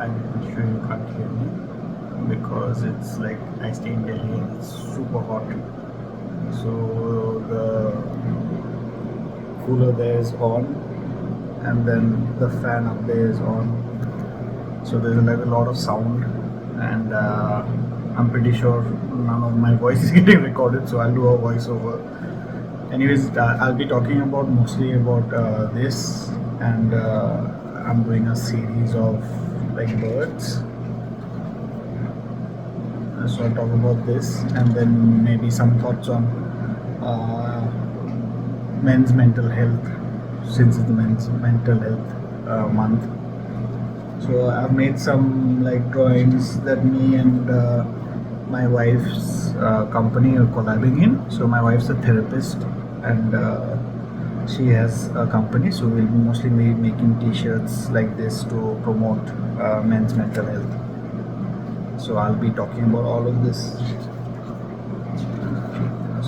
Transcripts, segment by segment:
I'm sure you can't hear me because it's like I stay in Delhi and it's super hot. So the cooler there is on, and then the fan up there is on. So there's like a lot of sound, and I'm pretty sure none of my voice is getting recorded. So I'll do a voiceover. Anyways, I'll be talking about mostly about this, and I'm doing a series of like birds. So I'll talk about this, and then maybe some thoughts on uh, men's mental health, since it's the men's mental health month. So I've made some like drawings that me and my wife's company are collabing in. So my wife's a therapist, and she has a company. So we'll mostly be making T-shirts like this to promote men's mental health. So I'll be talking about all of this.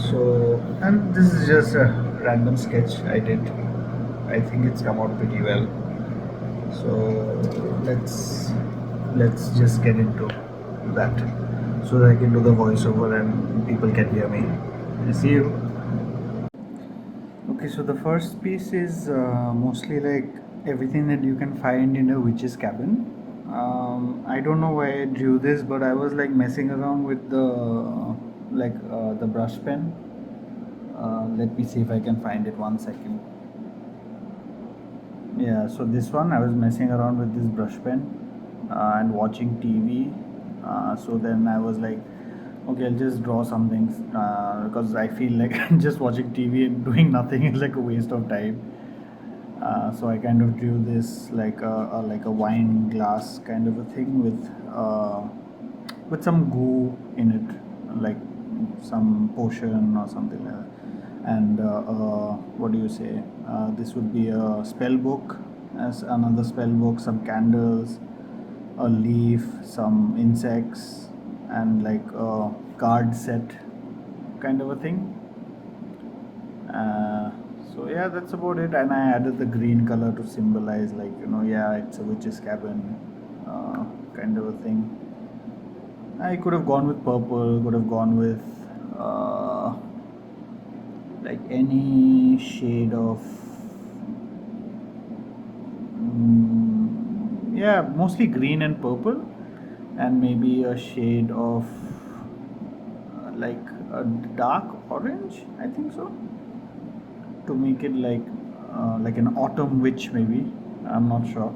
So, and this is just a random sketch I did. I think it's come out pretty well. So let's just get into that so that I can do the voiceover and people can hear me. See you. Okay, so the first piece is mostly like everything that you can find in a witch's cabin. I don't know why I drew this, but I was like messing around with the brush pen. Let me see if I can find it. 1 second. Yeah, so this one I was messing around with this brush pen and watching TV. So then I was like, okay, I'll just draw something because I feel like just watching TV and doing nothing is like a waste of time. So I kind of drew this like a wine glass kind of a thing with some goo in it, like some potion or something like that. And what do you say? This would be a spell book, as another spell book, some candles, a leaf, some insects, and like a card set kind of a thing. Uh, so yeah, that's about it. And I added the green color to symbolize, like, yeah, it's a witch's cabin kind of a thing. I could have gone with purple, could have gone with like any shade of yeah, mostly green and purple, and maybe a shade of like a dark orange, I think so, to make it like an autumn witch maybe. I'm not sure.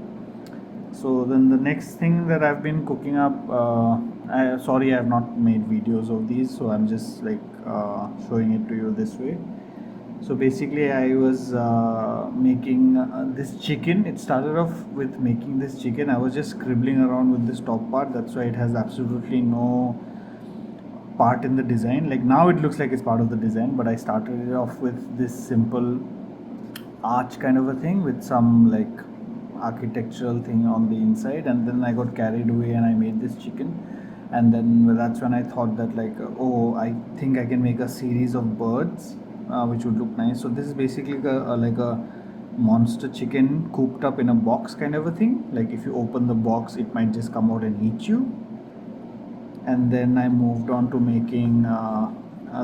So then the next thing that I've been cooking up, sorry, I have not made videos of these, so I'm just like showing it to you this way. So basically I was making this chicken. It started off with making this chicken. I was just scribbling around with this top part. That's why it has absolutely no part in the design. Like now it looks like it's part of the design, but I started it off with this simple arch kind of a thing with some like architectural thing on the inside, and then I got carried away and I made this chicken. And then that's when I thought that like, oh, I think I can make a series of birds which would look nice. So this is basically like a monster chicken cooped up in a box kind of a thing. Like if you open the box, it might just come out and eat you. And then I moved on to making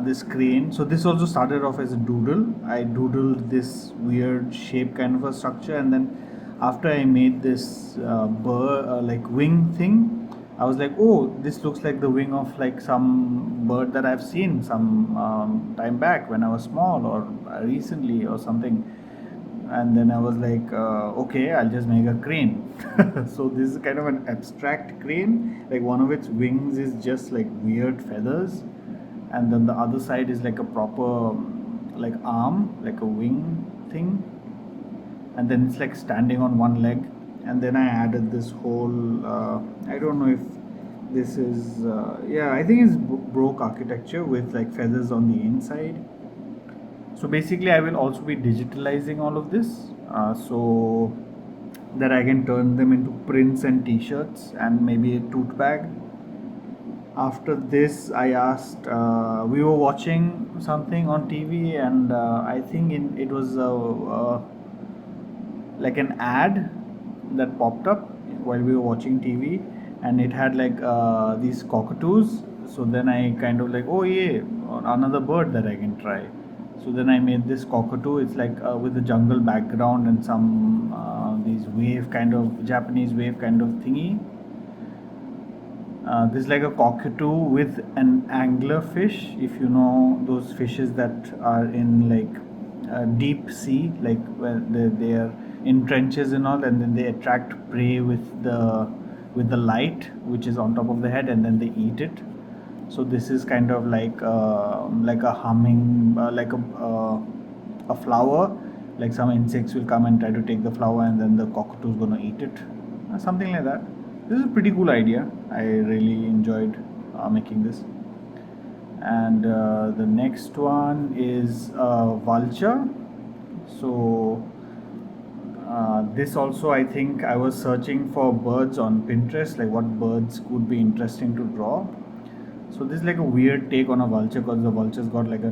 this crane. So this also started off as a doodle. I doodled this weird shape kind of a structure, and then after I made this like wing thing, I was like, oh, this looks like the wing of like some bird that I've seen some time back when I was small, or recently or something. And then I was like, okay, I'll just make a crane. So this is kind of an abstract crane. Like one of its wings is just like weird feathers, and then the other side is like a proper like arm, like a wing thing, and then it's like standing on one leg. And then I added this whole I don't know if this is yeah, I think it's broke architecture with like feathers on the inside. So basically I will also be digitalizing all of this so that I can turn them into prints and t-shirts and maybe a tote bag. After this I asked, we were watching something on TV, and I think it was like an ad that popped up, while we were watching TV, and it had like these cockatoos. So then I kind of like, oh yeah, another bird that I can try. So then I made this cockatoo. It's like with a jungle background and some these wave kind of Japanese wave kind of thingy. This is like a cockatoo with an anglerfish. If you know those fishes that are in like deep sea, like where they are in trenches and all, and then they attract prey with the light which is on top of the head, and then they eat it. So this is kind of like a humming, a flower. Like some insects will come and try to take the flower, and then the cockatoo is gonna eat it, something like that. This is a pretty cool idea. I really enjoyed making this. And the next one is vulture. So this also, I think I was searching for birds on Pinterest, like what birds could be interesting to draw. So this is like a weird take on a vulture, because the vulture's got like a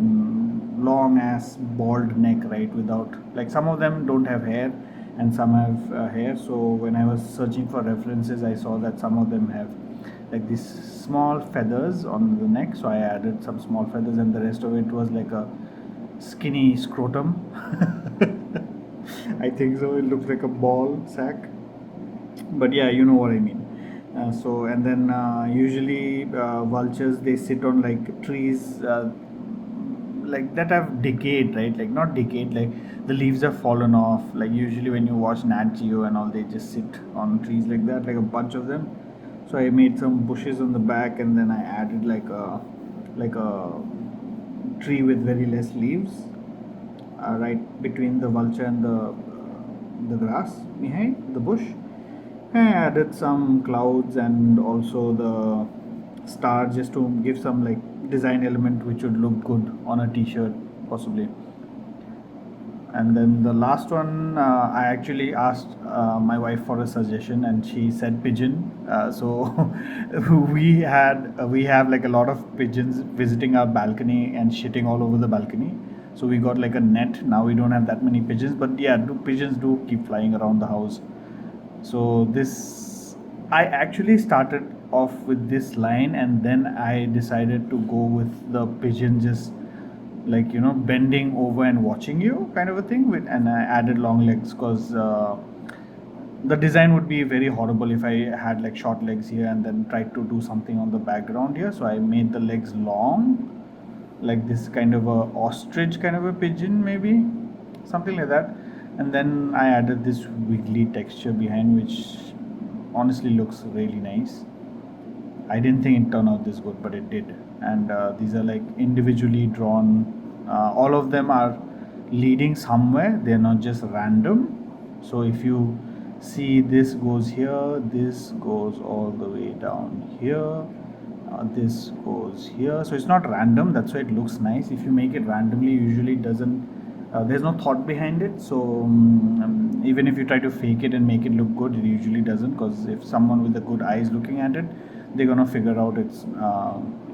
long ass bald neck, right? Without, like, some of them don't have hair and some have hair. So when I was searching for references, I saw that some of them have like these small feathers on the neck. So I added some small feathers, and the rest of it was like a skinny scrotum. I think so. It looks like a ball sack, but yeah, you know what I mean. So and then usually vultures, they sit on like trees like that have decayed, right? Like not decayed, like the leaves have fallen off. Like usually when you watch Nat Geo and all, they just sit on trees like that, like a bunch of them. So I made some bushes on the back, and then I added like a tree with very less leaves right between the vulture and the grass behind the bush. I added some clouds and also the star, just to give some like design element which would look good on a t-shirt possibly. And then the last one, I actually asked my wife for a suggestion, and she said pigeon. So we have like a lot of pigeons visiting our balcony and shitting all over the balcony. So we got like a net. Now we don't have that many pigeons, but yeah, pigeons do keep flying around the house. So this, I actually started off with this line, and then I decided to go with the pigeon just like, bending over and watching you kind of a thing with, and I added long legs because the design would be very horrible if I had like short legs here and then tried to do something on the background here. So I made the legs long, like this kind of a ostrich kind of a pigeon, maybe something like that. And then I added this wiggly texture behind, which honestly looks really nice. I didn't think it turned out this good, but it did. And these are like individually drawn. All of them are leading somewhere. They're not just random. So if you see, this goes here, this goes all the way down here, this goes here. So it's not random. That's why it looks nice. If you make it randomly, usually it doesn't. There's no thought behind it. So even if you try to fake it and make it look good, it usually doesn't. Because if someone with a good eye is looking at it, they're gonna figure out it's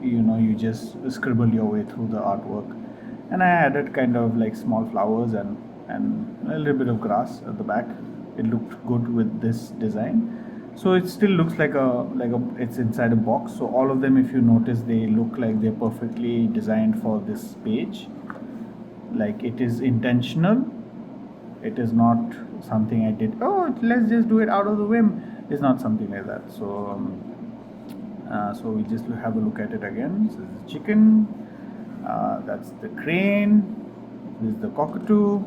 you just scribble your way through the artwork. And I added kind of like small flowers and a little bit of grass at the back. It looked good with this design. So it still looks like a it's inside a box. So all of them, if you notice, they look like they're perfectly designed for this page. Like it is intentional. It is not something I did, oh let's just do it out of the whim. It's not something like that. So we just have a look at it again. So this is the chicken, that's the crane, this is the cockatoo,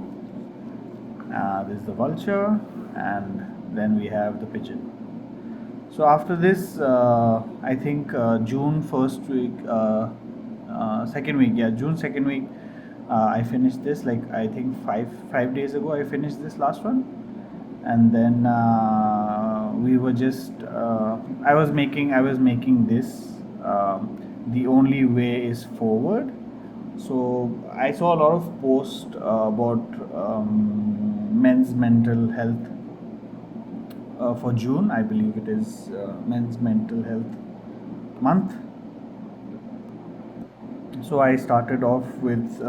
this is the vulture, and then we have the pigeon. So after this, I think June first week, second week, yeah, June second week, I finished this. Like I think five days ago, I finished this last one, and then we were just I was making this. The only way is forward. So I saw a lot of posts about men's mental health for June. I believe it is men's mental health month. So I started off with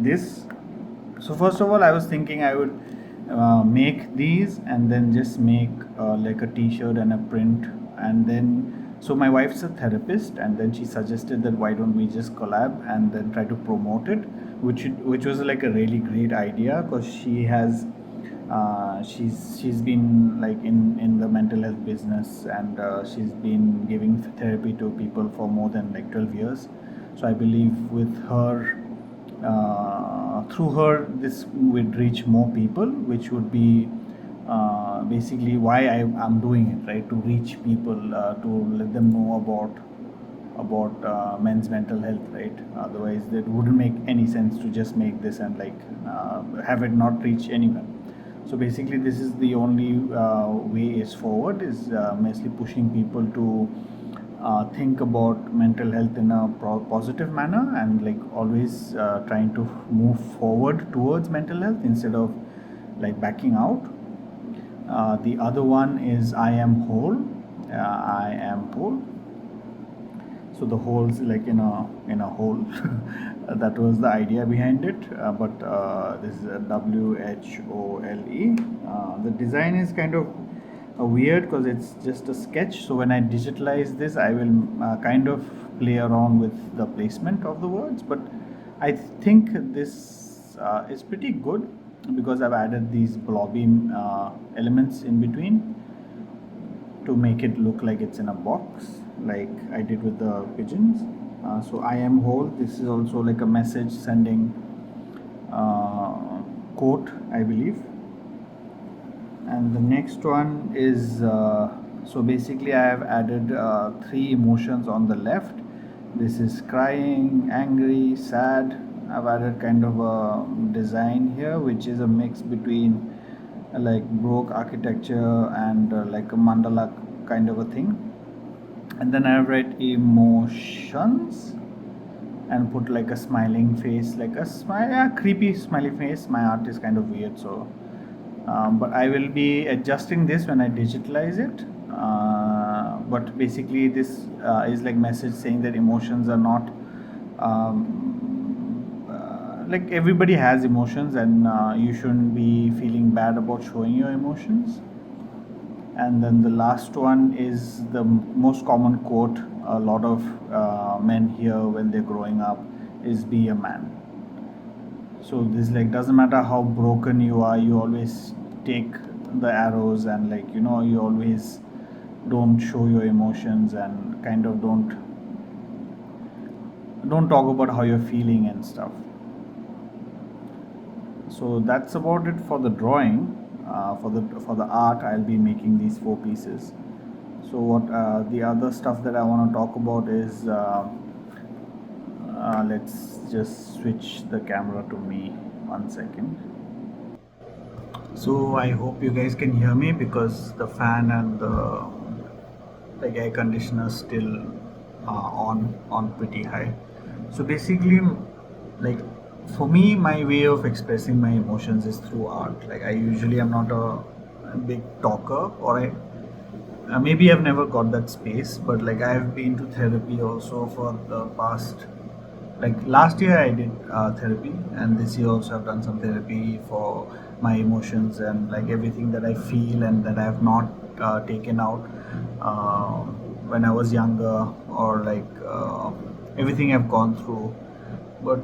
this. So first of all, I was thinking I would make these and then just make like a t-shirt and a print. And then so my wife's a therapist, and then she suggested that why don't we just collab and then try to promote it, which was like a really great idea, because she has she's been like in the mental health business, and she's been giving therapy to people for more than like 12 years. So I believe with her, through her, this would reach more people, which would be basically why I'm doing it, right? To reach people, to let them know about men's mental health, right? Otherwise, it wouldn't make any sense to just make this and like have it not reach anyone. So basically, this is the only way is forward, is mostly pushing people to think about mental health in a positive manner, and like always trying to move forward towards mental health instead of like backing out. The other one is I am whole. I am whole. So the holes like in a hole. That was the idea behind it. But this is a WHOLE. The design is kind of weird because it's just a sketch. So when I digitalize this, I will kind of play around with the placement of the words. But I think this is pretty good because I've added these blobby elements in between to make it look like it's in a box, like I did with the pigeons. So I am whole. This is also like a message sending quote, I believe. And the next one is so basically I have added three emotions on the left. This is crying, angry, sad. I've added kind of a design here, which is a mix between like Baroque architecture and like a mandala kind of a thing. And then I've write emotions and put like a smiling face, like a creepy smiley face. My art is kind of weird, so but I will be adjusting this when I digitalize it. But basically, this is like message saying that emotions are not like everybody has emotions, and you shouldn't be feeling bad about showing your emotions. And then the last one is the most common quote a lot of men hear when they're growing up, is be a man. So this like doesn't matter how broken you are, you always take the arrows, and like you always don't show your emotions, and kind of don't talk about how you're feeling and stuff. So that's about it for the drawing. For the art, I'll be making these four pieces. So what the other stuff that I want to talk about is let's just switch the camera to me 1 second. So I hope you guys can hear me, because the fan and the like air conditioner still on pretty high. So basically, like for me, my way of expressing my emotions is through art. Like I usually am not a big talker, or maybe I've never got that space, but like I've been to therapy also for the past, like last year I did therapy, and this year also I've done some therapy for my emotions and like everything that I feel and that I have not taken out when I was younger, or like everything I've gone through. But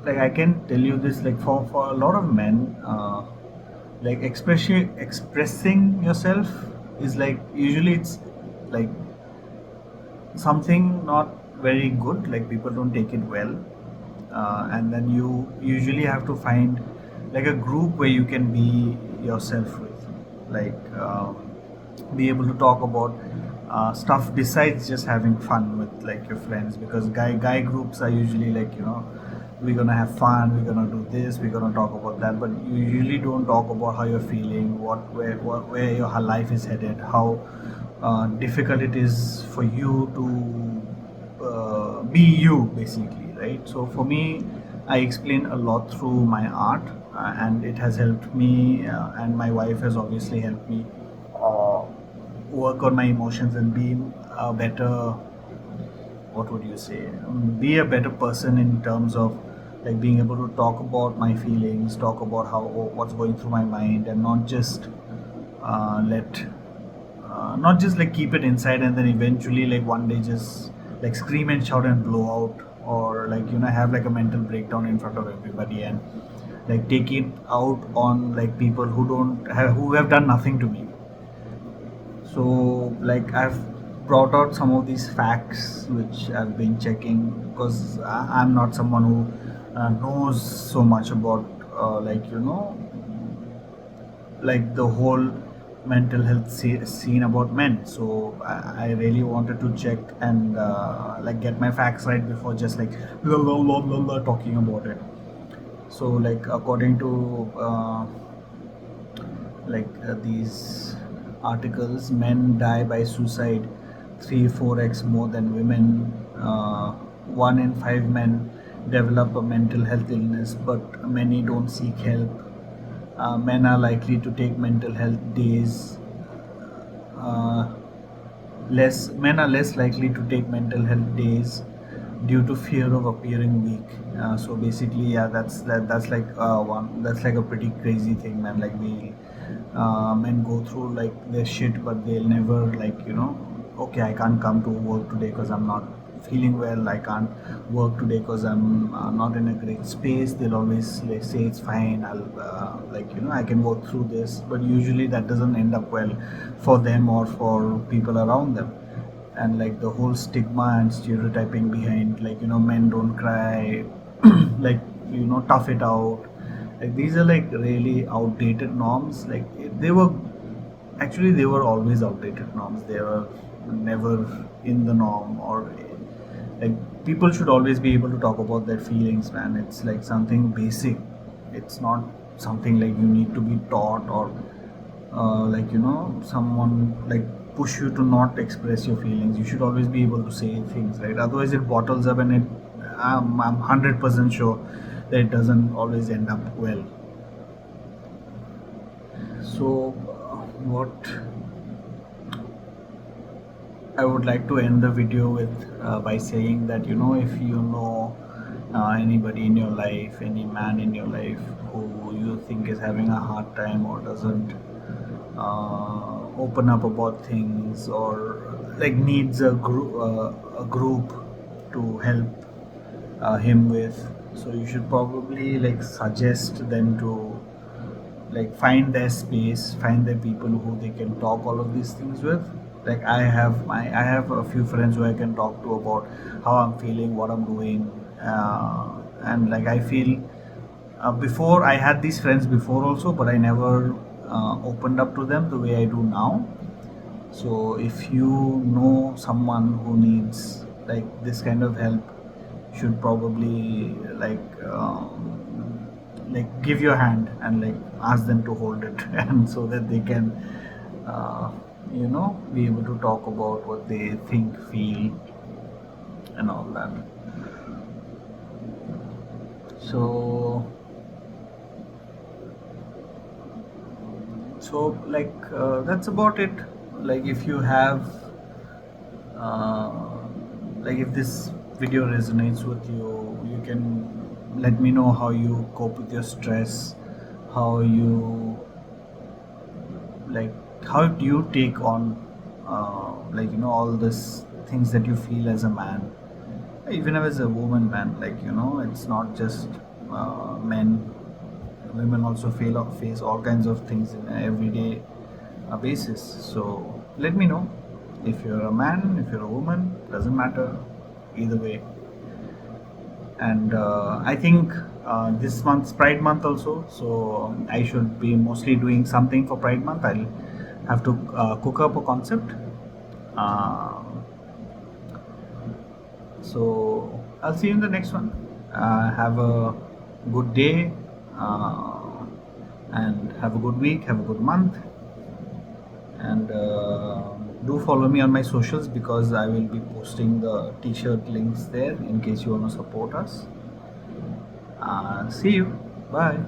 like I can tell you this, like for a lot of men, like expressing yourself is like usually it's like something not very good, like people don't take it well. And then you usually have to find like a group where you can be yourself with, like be able to talk about stuff besides just having fun with like your friends, because guy groups are usually like we're gonna have fun, we're gonna do this, we're gonna talk about that, but you usually don't talk about how you're feeling, where your life is headed, how difficult it is for you to be you, basically, right? So for me, I explain a lot through my art, and it has helped me, and my wife has obviously helped me uh, work on my emotions and be a better, what would you say, be a better person in terms of like being able to talk about my feelings, talk about how what's going through my mind, and not just let not just like keep it inside and then eventually like one day just like scream and shout and blow out, or like have like a mental breakdown in front of everybody and like take it out on like people who have done nothing to me. So like I've brought out some of these facts which I've been checking, because I'm not someone who knows so much about like like the whole mental health scene about men. So I really wanted to check and like get my facts right before just like talking about it. So like according to these articles, men die by suicide 3-4x more than women. 1 in 5 men develop a mental health illness, but many don't seek help. Men are likely to take mental health days. Uh, less Men are less likely to take mental health days due to fear of appearing weak. So basically, yeah, that's like that's like a pretty crazy thing, man. Like we men go through like their shit, but they'll never like okay, I can't come to work today because I'm not feeling well. I can't work today because I'm not in a great space. They'll always like say it's fine. I'll like I can work through this, but usually that doesn't end up well for them or for people around them. And like the whole stigma and stereotyping behind like men don't cry, like tough it out, like these are like really outdated norms. Like they were actually they were always outdated norms. They were never in the norm, or like people should always be able to talk about their feelings, man. It's like something basic. It's not something like you need to be taught, or like someone like push you to not express your feelings. You should always be able to say things, right? Otherwise it bottles up, and I'm 100% sure that it doesn't always end up well. So what I would like to end the video with by saying that if anybody in your life, any man in your life who you think is having a hard time or doesn't open up about things, or like needs a group to help him with, so you should probably like suggest them to like find their space, find their people who they can talk all of these things with. Like I have a few friends who I can talk to about how I'm feeling, what I'm doing, and like I feel before I had these friends before also, but I never opened up to them the way I do now. So if you know someone who needs like this kind of help, should probably like give your hand and like ask them to hold it and so that they can be able to talk about what they think, feel, and all that. So like that's about it. Like if you have uh, like if this video resonates with you, you can let me know how you cope with your stress, how you like how do you take on like all this things that you feel as a man, even as a woman, man. Like it's not just men. Women also face all kinds of things in a everyday basis. So let me know. If you're a man, if you're a woman, doesn't matter, either way. And I think this month's Pride Month also, so I should be mostly doing something for Pride Month. I'll have to cook up a concept. Uh, so I'll see you in the next one. Have a good day, and have a good week, have a good month, and do follow me on my socials, because I will be posting the t-shirt links there in case you want to support us. See you. Bye.